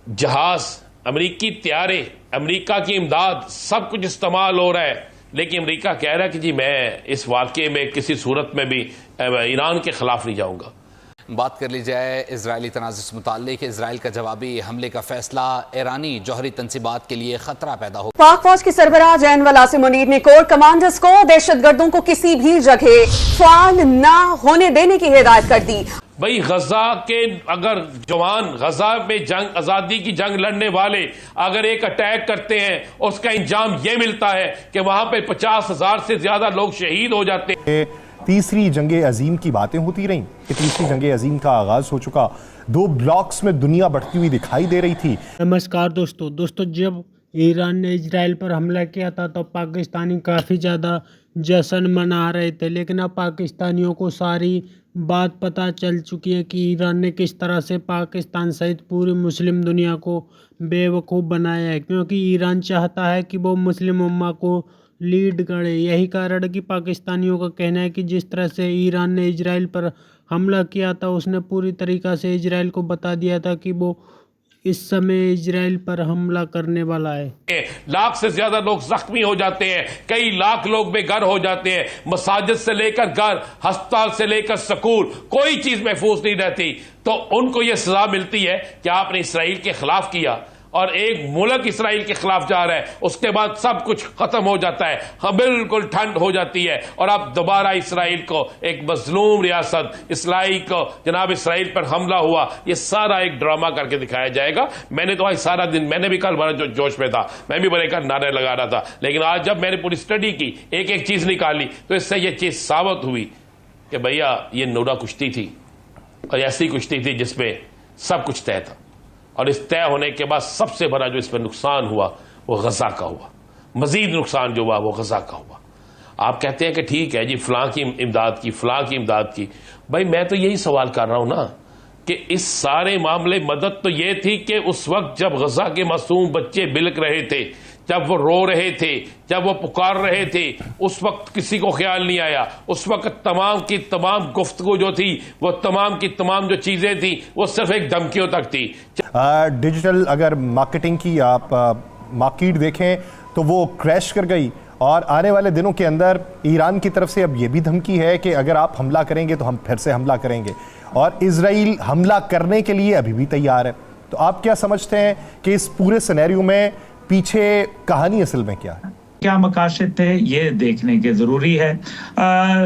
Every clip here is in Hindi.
जहाज, अमेरिकी तैयारे, अमेरिका की इमदाद, सब कुछ इस्तेमाल हो रहा है, लेकिन अमेरिका कह रहा है कि जी मैं इस वाक़े में किसी सूरत में भी ईरान के खिलाफ नहीं जाऊंगा। बात कर ली जाए इजरायली तनाज़ुर से मुताल्लिक। इजराइल का जवाबी हमले का फैसला ईरानी जौहरी तंसीबात के लिए खतरा पैदा हो। पाक फौज की सरबराह जनरल आसिम मुनीर ने कोर कमांडर्स को दहशतगर्दों को किसी भी जगह फाल ना होने देने की हिदायत कर दी। भाई गजा के अगर जवान, गजा में जंग, आजादी की जंग लड़ने वाले अगर एक अटैक करते हैं, उसका इंजाम यह मिलता है कि वहां पे 50,000 से ज्यादा लोग शहीद हो जाते हैं। तीसरी जंगे अजीम की बातें होती रहीं कि तीसरी जंगे अजीम का आगाज हो चुका, 2 ब्लॉक्स में दुनिया बढ़ती हुई दिखाई दे रही थी। नमस्कार दोस्तों, जब ईरान ने इजराइल पर हमला किया था तो पाकिस्तानी काफ़ी ज़्यादा जश्न मना रहे थे, लेकिन अब पाकिस्तानियों को सारी बात पता चल चुकी है कि ईरान ने किस तरह से पाकिस्तान सहित पूरी मुस्लिम दुनिया को बेवकूफ़ बनाया है, क्योंकि ईरान चाहता है कि वो मुस्लिम उम्मा को लीड करे। यही कारण है कि पाकिस्तानियों का कहना है कि जिस तरह से ईरान ने इजराइल पर हमला किया था, उसने पूरी तरीक़ा से इजराइल को बता दिया था कि वो इस समय इजराइल पर हमला करने वाला है। लाख से ज्यादा लोग जख्मी हो जाते हैं, कई लाख लोग बेघर हो जाते हैं, मसाजिद से लेकर घर, अस्पताल से लेकर स्कूल, कोई चीज महफूज नहीं रहती। तो उनको यह सजा मिलती है कि आपने इसराइल के खिलाफ किया और एक मुल्क इसराइल के खिलाफ जा रहा है, उसके बाद सब कुछ खत्म हो जाता है, हाँ बिल्कुल ठंड हो जाती है और अब दोबारा इसराइल को, एक मजलूम रियासत इसराइल को, जनाब इसराइल पर हमला हुआ, ये सारा एक ड्रामा करके दिखाया जाएगा। मैंने तो आज सारा दिन, मैंने भी कल बड़ा जोश में था, मैं भी बड़े कर नारे लगा रहा था, लेकिन आज जब मैंने पूरी स्टडी की, एक एक चीज निकाली, तो इससे यह चीज साबित हुई कि भैया ये नूरा कुश्ती थी और ऐसी कुश्ती थी जिसमें सब कुछ तय था। और इस तय होने के बाद सबसे बड़ा जो इसमें नुकसान हुआ वो गजा का हुआ, मजीद नुकसान जो हुआ वो गजा का हुआ। आप कहते हैं कि ठीक है जी फलां की इमदाद की, फलां की इमदाद की, भाई मैं तो यही सवाल कर रहा हूं ना कि इस सारे मामले मदद तो ये थी कि उस वक्त जब गजा के मासूम बच्चे बिलक रहे थे, जब वो रो रहे थे, जब वो पुकार रहे थे, उस वक्त किसी को ख्याल नहीं आया। उस वक्त तमाम की तमाम गुफ्तगू जो थी, वो तमाम की तमाम जो चीजें थी, वो सिर्फ एक धमकियों तक थी। डिजिटल अगर मार्केटिंग की आप मार्केट देखें तो वो क्रैश कर गई और आने वाले दिनों के अंदर ईरान की तरफ से अब ये भी धमकी है कि अगर आप हमला करेंगे तो हम फिर से हमला करेंगे, और इजराइल हमला करने के लिए अभी भी तैयार है। तो आप क्या समझते हैं कि इस पूरे सिनेरियो में पीछे कहानी असल में क्या है, क्या मकासद थे, ये देखने के ज़रूरी है।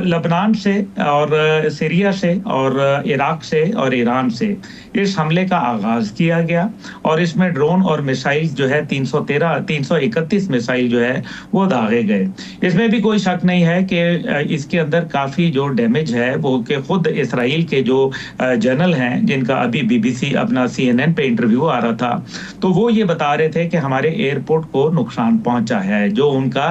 लबनान से और सीरिया से और इराक से और ईरान से इस हमले का आगाज़ किया गया और इसमें ड्रोन और मिसाइल जो है 331 मिसाइल जो है वो दागे गए। इसमें भी कोई शक नहीं है कि इसके अंदर काफ़ी जो डैमेज है वो कि खुद इसराइल के जो जनरल हैं, जिनका अभी BBC अपना CNN पे इंटरव्यू आ रहा था, तो वो ये बता रहे थे कि हमारे एयरपोर्ट को नुकसान पहुंचा है, जो उनका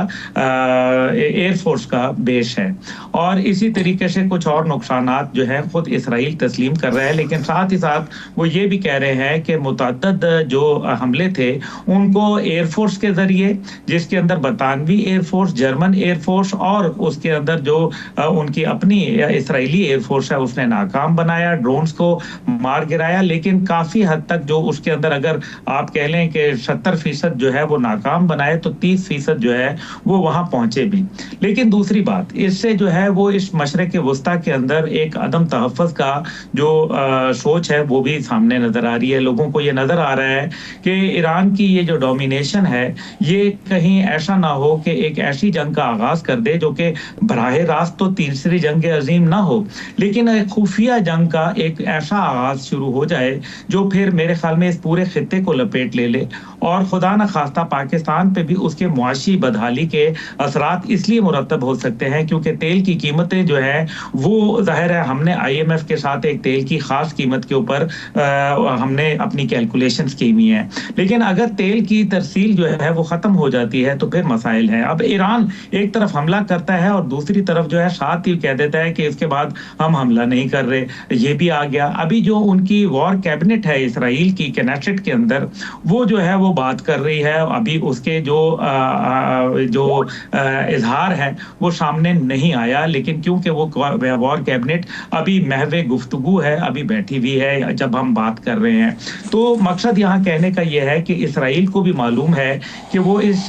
एयरफोर्स का बेस है। और इसी तरीके से कुछ और नुकसानात जो है खुद इसराइल तस्लीम कर रहा है, लेकिन साथ ही साथ वो ये भी कह रहे हैं कि मुतअद्दद जो हमले थे उनको एयरफोर्स के जरिए, जिसके अंदर बरतानवी एयरफोर्स, जर्मन एयरफोर्स और उसके अंदर जो उनकी अपनी इसराइली एयरफोर्स है, उसने नाकाम बनाया, ड्रोन्स को मार गिराया। लेकिन काफी हद तक जो उसके अंदर अगर आप कह लें कि 70% जो है वो नाकाम बनाए, तो 30% जो है वो वहां पहुंचे भी। लेकिन दूसरी बात इससे जो है वो इस मशरक़ वस्ता के अंदर एक अदम तहफ़्फ़ुज़ का जो सोच है वो भी सामने नजर आ रही है। लोगों को ये नजर आ रहा है कि ईरान की ये जो डोमिनेशन है ये कहीं ऐसा ना हो कि एक ऐसी जंग का आगाज कर दे जो कि बराह रास्त तो तीसरी जंग अजीम ना हो, लेकिन एक खुफिया जंग का एक ऐसा आगाज शुरू हो जाए जो फिर मेरे ख्याल में इस पूरे खित्ते को लपेट ले और खुदा न खास्ता पाकिस्तान पे भी उसके मुआशी बदहाली के असरात इसलिए मुरतब हो सकते हैं क्योंकि तेल की कीमतें जो है वो जाहिर है हमने IMF के साथ एक तेल की खास कीमत के ऊपर हमने अपनी कैलकुलेशंस की हुई हैं, लेकिन अगर तेल की तरसील जो है वो खत्म हो जाती है तो फिर मसाइल हैं। अब ईरान एक तरफ हमला करता है और दूसरी तरफ जो है साथ ही कह देता है कि इसके बाद हम हमला नहीं कर रहे, ये भी आ गया। अभी जो उनकी वॉर कैबिनेट है इसराइल की कैनेसेट के अंदर, वो जो है वो बात कर रही है। अभी उसके जो जो इजहार है वो सामने नहीं आया, लेकिन क्योंकि वो वॉर कैबिनेट अभी महवे गुफ्तगू है, अभी बैठी हुई है जब हम बात कर रहे हैं। तो मकसद यहाँ कहने का ये है कि इसराइल को भी मालूम है कि वो इस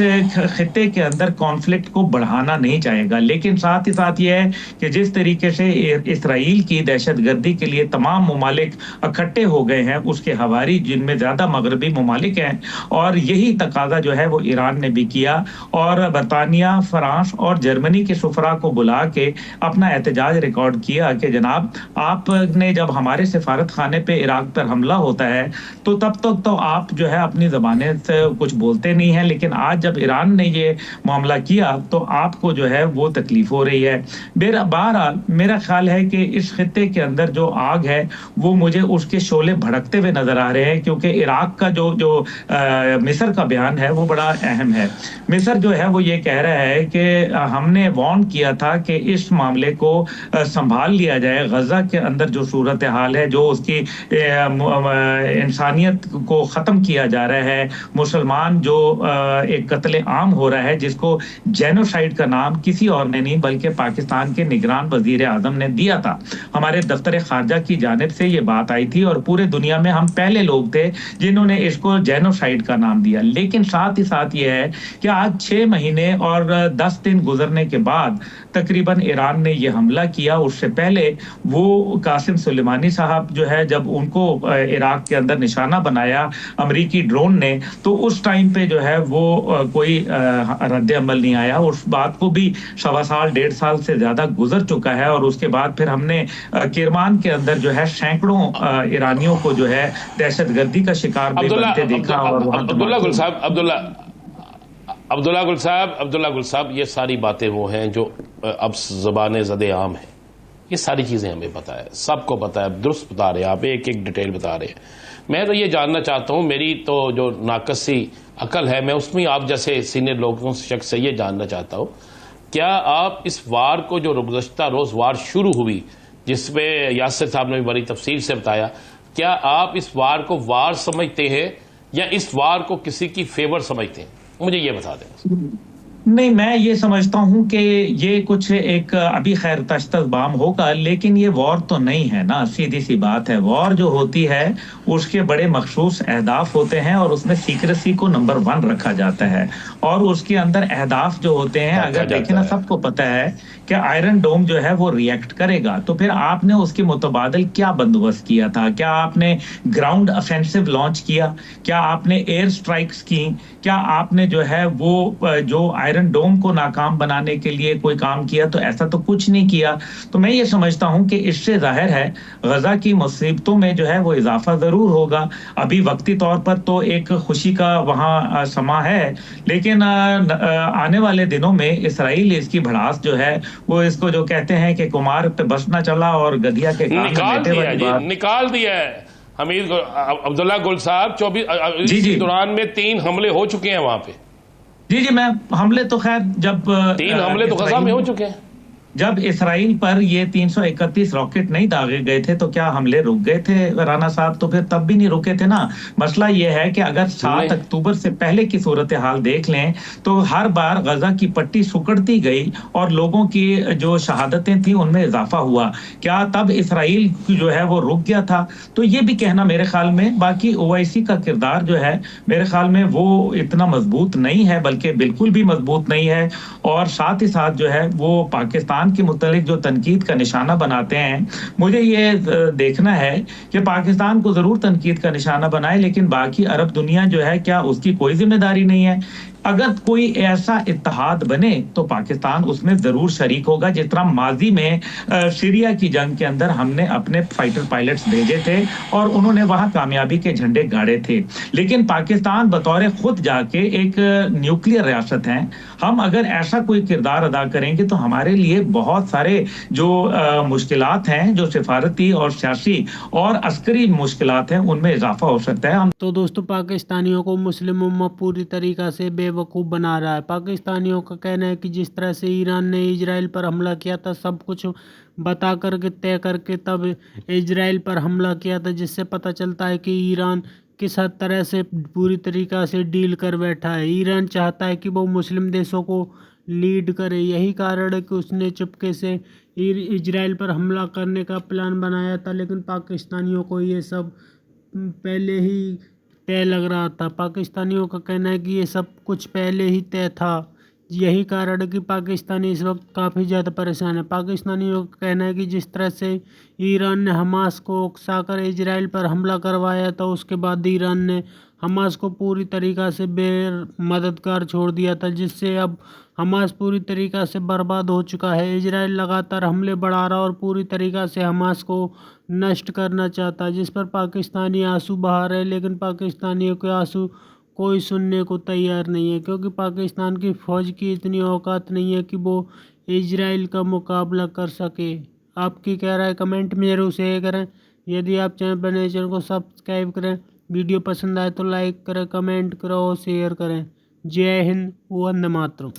खित्ते के अंदर कॉन्फ्लिक्ट को बढ़ाना नहीं चाहेगा, लेकिन साथ ही साथ ये है कि जिस तरीके से इसराइल की दहशतगर्दी के लिए तमाम ममालिक इकट्ठे हो गए हैं, उसके हवारी जिनमें ज्यादा मगरबी ममालिक हैं, और यही तकाजा जो है वो ईरान ने भी किया और बरतानिया, फ्रांस और जर्मनी के सुफरा को बुला के अपना एहतजाज रिकॉर्ड किया कि जनाब आपने जब हमारे सिफारत खाने पे इराक पर हमला होता है तो तब तक तो आप जो है अपनी ज़बानें से कुछ बोलते नहीं हैं, लेकिन आज जब ईरान ने ये मामला किया तो आपको जो है वो तकलीफ हो रही है। बहरहाल मेरा ख्याल है कि इस खित्ते के अंदर जो आग है वो मुझे उसके शोले भड़कते हुए नजर आ रहे हैं, क्योंकि इराक का जो मिस्र का बयान है वो बड़ा अहम है। मिस्र जो है वो ये कह रहा है कि हमने वार्न किया था कि इस मामले को संभाल लिया जाए, गजा के अंदर जो सूरत हाल है, जो उसकी इंसानियत को ख़त्म किया जा रहा है, मुसलमान जो एक कत्ले आम हो रहा है जिसको जेनोसाइड का नाम किसी और ने नहीं बल्कि पाकिस्तान के निगरान वजीर आजम ने दिया था। हमारे दफ्तर खारजा की जानिब से ये बात आई थी और पूरे दुनिया में हम पहले लोग थे जिन्होंने इसको जेनोसाइड का नाम दिया। लेकिन साथ ही साथ ये है कि आज 6 महीने और 10 दिन गुजरने के बाद तकरीबन ईरान ने ये हमला किया। उससे पहले वो कासिम सुलेमानी साहब जो है जब उनको इराक के अंदर निशाना बनाया अमरीकी ड्रोन ने, तो उस टाइम पे जो है वो कोई रद्द अमल नहीं आया। उस बात को भी 1.25 साल 1.5 साल से ज्यादा गुजर चुका है और उसके बाद फिर हमने किरमान के अंदर जो है सैकड़ों ईरानियों को जो है दहशतगर्दी का शिकार भी बनते देखा। और अब्दुल्ला गुल साहब, ये सारी बातें वो हैं जो अब ज़बाने ज़दे आम है। ये सारी चीज़ें हमें पता है, सबको पता है, दुरुस्त बता रहे हैं आप, एक एक डिटेल बता रहे हैं। मैं तो ये जानना चाहता हूँ, मेरी तो जो नाकसी अकल है मैं उसमें आप जैसे सीनियर लोगों से शख्स से ये जानना चाहता हूँ, क्या आप इस वार को जो गुज़श्ता रोज़ वार शुरू हुई जिसमें यासिर साहब ने भी बड़ी तफसील से बताया, क्या आप इस वार को वार समझते हैं या इस वार को किसी की फेवर समझते हैं? मुझे ये बता दें। नहीं, मैं ये समझता हूं कि ये कुछ एक अभी खैर तश्तबाम होगा, लेकिन ये वॉर तो नहीं है ना, सीधी सी बात है। वॉर जो होती है उसके बड़े मखसूस अहदाफ होते हैं और उसमें सीक्रेसी को नंबर 1 रखा जाता है और उसके अंदर अहदाफ जो होते हैं, अगर देखें ना, सबको पता है कि आयरन डोम जो है वो रिएक्ट करेगा, तो फिर आपने उसके मुतबादिल क्या बंदोबस्त किया था? क्या आपने ग्राउंड ऑफेंसिव लॉन्च किया? क्या आपने एयर स्ट्राइक्स की? क्या आपने जो है वो जो आयरन डोम को नाकाम बनाने के लिए कोई काम किया? तो ऐसा तो कुछ नहीं किया। तो मैं ये समझता हूं कि इससे जाहिर है गजा की मुसीबतों में जो है वो इजाफा जरूर होगा। अभी वक्ती तौर पर तो एक खुशी का वहां समा है, लेकिन आने वाले दिनों में इसराइल इसकी भड़ास जो है वो इसको जो कहते हैं कि कुमार पे बस ना चला और गधिया के निकाल दिया है। हमीद अब्दुल्ला गुल साहब 24 दौरान में 3 हमले हो चुके हैं वहां पे। जी, मैं हमले तो खैर जब 3 हमले तो गजा में हो चुके हैं। जब इसराइल पर ये 331 रॉकेट नहीं दागे गए थे तो क्या हमले रुक गए थे राना साहब? तो फिर तब भी नहीं रुके थे ना। मसला ये है कि अगर 7 अक्टूबर से पहले की सूरत हाल देख लें तो हर बार गजा की पट्टी सुकड़ती गई और लोगों की जो शहादतें थी उनमें इजाफा हुआ। क्या तब इसराइल जो है वो रुक गया था? तो ये भी कहना मेरे ख्याल में, बाकी OIC का किरदार जो है मेरे ख्याल में वो इतना मजबूत नहीं है, बल्कि बिल्कुल भी मजबूत नहीं है। और साथ ही साथ जो है वो पाकिस्तान के मुतालिक जो तनकीद का निशाना बनाते हैं, मुझे ये देखना है कि पाकिस्तान को जरूर तनकीद का निशाना बनाए, लेकिन बाकी अरब दुनिया जो है क्या उसकी कोई जिम्मेदारी नहीं है? अगर कोई ऐसा इत्तेहाद बने तो पाकिस्तान उसमें जरूर शरीक होगा, जिस तरह माजी में सीरिया की जंग के अंदर हमने अपने फाइटर पायलट्स भेजे थे और उन्होंने वहां कामयाबी के झंडे गाड़े थे। लेकिन पाकिस्तान बतौर खुद जाके एक न्यूक्लियर रियासत है, हम अगर ऐसा कोई किरदार अदा करेंगे तो हमारे लिए बहुत सारे जो मुश्किलात हैं, जो सिफारती और सियासी और अस्करी मुश्किलात हैं, उनमें इजाफा हो सकता है। तो दोस्तों, पाकिस्तानियों को मुस्लिम उम्मत पूरी तरीका से बेवकूफ़ बना रहा है। पाकिस्तानियों का कहना है कि जिस तरह से ईरान ने इजराइल पर हमला किया था, सब कुछ बता करके तय करके तब इजराइल पर हमला किया था, जिससे पता चलता है कि ईरान किस हद तरह से पूरी तरीक़ा से डील कर बैठा है। ईरान चाहता है कि वो मुस्लिम देशों को लीड करे, यही कारण है कि उसने चुपके से इजराइल पर हमला करने का प्लान बनाया था, लेकिन पाकिस्तानियों को ये सब पहले ही तय लग रहा था। पाकिस्तानियों का कहना है कि ये सब कुछ पहले ही तय था, यही कारण है कि पाकिस्तानी इस वक्त काफ़ी ज़्यादा परेशान है। पाकिस्तानियों का कहना है कि जिस तरह से ईरान ने हमास को उकसाकर इजराइल पर हमला करवाया था, उसके बाद ईरान ने हमास को पूरी तरीक़ा से मददगार छोड़ दिया था, जिससे अब हमास पूरी तरीक़ा से बर्बाद हो चुका है। इजराइल लगातार हमले बढ़ा रहा और पूरी तरीक़ा से हमास को नष्ट करना चाहता है, जिस पर पाकिस्तानी आंसू बहा रहे, लेकिन पाकिस्तानियों के आंसू कोई सुनने को तैयार नहीं है, क्योंकि पाकिस्तान की फ़ौज की इतनी औकात नहीं है कि वो इजराइल का मुकाबला कर सके। आपकी क्या राय कमेंट में ज़रूर शेयर करें। यदि आप चैनल पर नए, चैनल को सब्सक्राइब करें। वीडियो पसंद आए तो लाइक करें, कमेंट करें और शेयर करें। जय हिंद, वंदे मातरम।